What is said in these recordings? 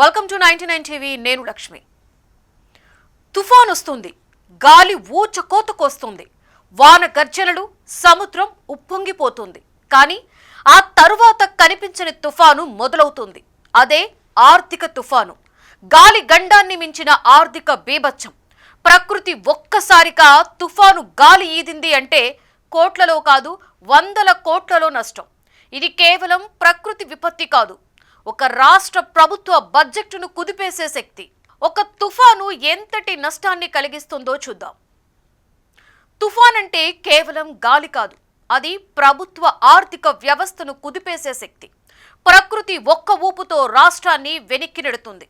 Welcome to 99 TV. నేను లక్ష్మి. తుఫాన్ వస్తుంది, గాలి ఊచకోతకొస్తుంది, వాన గర్జనలు, సముద్రం ఉప్పొంగిపోతుంది. కానీ ఆ తరువాత కనిపించని తుఫాను మొదలవుతుంది. అదే ఆర్థిక తుఫాను. గాలి గండాన్ని మించిన ఆర్థిక బీభత్సం. ప్రకృతి ఒక్కసారిగా తుఫాను గాలి ఈదింది అంటే కోట్లలో కాదు, వందల కోట్లలో నష్టం. ఇది కేవలం ప్రకృతి విపత్తి కాదు, ఒక రాష్ట్ర ప్రభుత్వ బడ్జెట్ను కుదిపేసే శక్తి. ఒక తుఫాను ఎంతటి నష్టాన్ని కలిగిస్తుందో చూద్దాం. తుఫాన్ అంటే కేవలం గాలి కాదు, అది ప్రభుత్వ ఆర్థిక వ్యవస్థను కుదిపేసే శక్తి. ప్రకృతి ఒక్క ఊపుతో రాష్ట్రాన్ని వెనక్కి నెడుతుంది.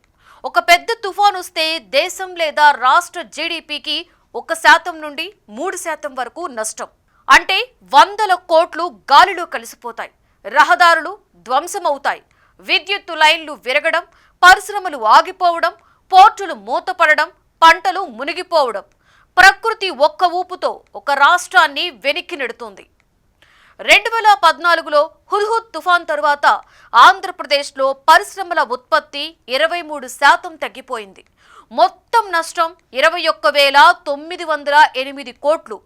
ఒక పెద్ద తుఫాన్ వస్తే దేశం లేదా రాష్ట్ర జీడీపీకి 1% నుండి 3% వరకు నష్టం. అంటే వందల కోట్లు గాలిలో కలిసిపోతాయి, రహదారులు ధ్వంసమవుతాయి, విద్యుత్తు లైన్లు విరగడం, పరిశ్రమలు ఆగిపోవడం, పోర్టులు మూతపడడం, పంటలు మునిగిపోవడం. ప్రకృతి ఒక్క ఊపుతో ఒక రాష్ట్రాన్ని వెనక్కి నెడుతుంది. 2014లో హుద్హుద్ తుఫాన్ తరువాత ఆంధ్రప్రదేశ్లో పరిశ్రమల ఉత్పత్తి 23% తగ్గిపోయింది. మొత్తం నష్టం 21,908 కోట్లు.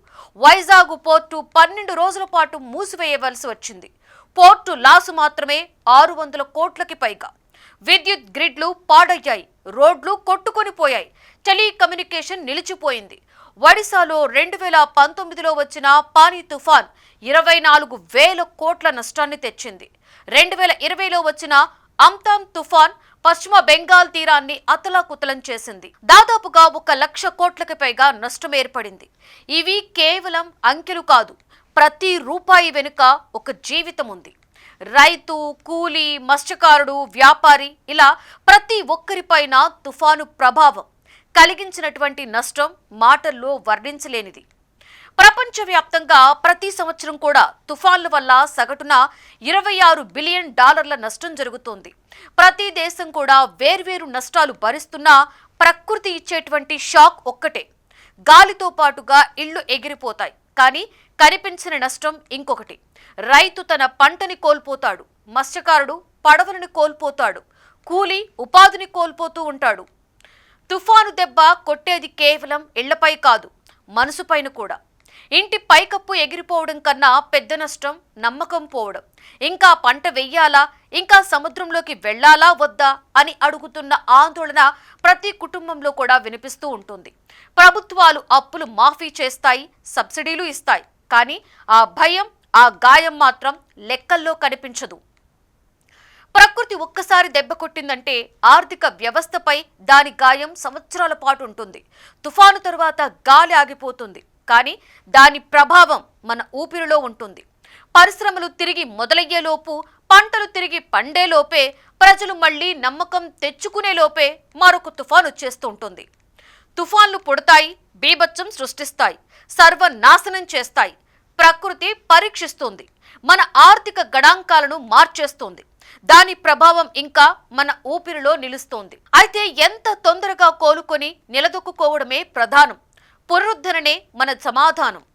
వైజాగ్ పోర్టు 12 రోజుల పాటు మూసివేయవలసి వచ్చింది. పోర్టు లాసు మాత్రమే 600 కోట్లకి పైగా. విద్యుత్ గ్రిడ్లు పాడయ్యాయి, రోడ్లు కొట్టుకొని పోయాయి, టెలికమ్యూనికేషన్ నిలిచిపోయింది. ఒడిశాలో 2019లో వచ్చిన పానీ తుఫాన్ 24,000 కోట్ల నష్టాన్ని తెచ్చింది. 2020లో వచ్చిన అంతాన్ తుఫాన్ పశ్చిమ బెంగాల్ తీరాన్ని అతలాకుతలం చేసింది. దాదాపుగా 1,00,000 కోట్లకి పైగా నష్టం ఏర్పడింది. ఇవి కేవలం అంకెలు కాదు, ప్రతి రూపాయి వెనుక ఒక జీవితం ఉంది. రైతు, కూలీ, మత్స్యకారుడు, వ్యాపారి, ఇలా ప్రతి ఒక్కరిపైన తుఫాను ప్రభావం కలిగించినటువంటి నష్టం మాటల్లో వర్ణించలేనిది. ప్రపంచవ్యాప్తంగా ప్రతి సంవత్సరం కూడా తుఫాన్ల వల్ల సగటున $26 బిలియన్ నష్టం జరుగుతోంది. ప్రతి దేశం కూడా వేర్వేరు నష్టాలు భరిస్తున్నా ప్రకృతి ఇచ్చేటువంటి షాక్ ఒక్కటే. గాలితో పాటుగా ఇళ్లు ఎగిరిపోతాయి, కానీ కనిపించని నష్టం ఇంకొకటి. రైతు తన పంటని కోల్పోతాడు, మత్స్యకారుడు పడవలను కోల్పోతాడు, కూలీ ఉపాధిని కోల్పోతూ ఉంటాడు. తుఫాను దెబ్బ కొట్టేది కేవలం ఇళ్లపై కాదు, మనసుపైన కూడా. ఇంటి పైకప్పు ఎగిరిపోవడం కన్నా పెద్ద నష్టం నమ్మకం పోవడం. ఇంకా పంట వెయ్యాలా, ఇంకా సముద్రంలోకి వెళ్లాలా వద్దా అని అడుగుతున్న ఆందోళన ప్రతి కుటుంబంలో కూడా వినిపిస్తూ ఉంటుంది. ప్రభుత్వాలు అప్పులు మాఫీ చేస్తాయి, సబ్సిడీలు ఇస్తాయి, కానీ ఆ భయం, ఆ గాయం మాత్రం లెక్కల్లో కనిపించదు. ప్రకృతి ఒక్కసారి దెబ్బ కొట్టిందంటే ఆర్థిక వ్యవస్థపై దాని గాయం సంవత్సరాల పాటు ఉంటుంది. తుఫాను తరువాత గాలి ఆగిపోతుంది, కానీ దాని ప్రభావం మన ఊపిరిలో ఉంటుంది. పరిశ్రమలు తిరిగి మొదలయ్యేలోపు, పంటలు తిరిగి పండేలోపే, ప్రజలు మళ్లీ నమ్మకం తెచ్చుకునేలోపే మరొక తుఫాను వచ్చేస్తూ ఉంటుంది. తుఫాన్లు పుడతాయి, బీభత్సం సృష్టిస్తాయి, సర్వనాశనం చేస్తాయి. ప్రకృతి పరీక్షిస్తుంది, మన ఆర్థిక గణాంకాలను మార్చేస్తుంది. దాని ప్రభావం ఇంకా మన ఊపిరిలో నిలుస్తోంది. అయితే ఎంత తొందరగా కోలుకొని నిలదొక్కుకోవడమే ప్రధానం. పునరుద్ధరణే మన సమాధానం.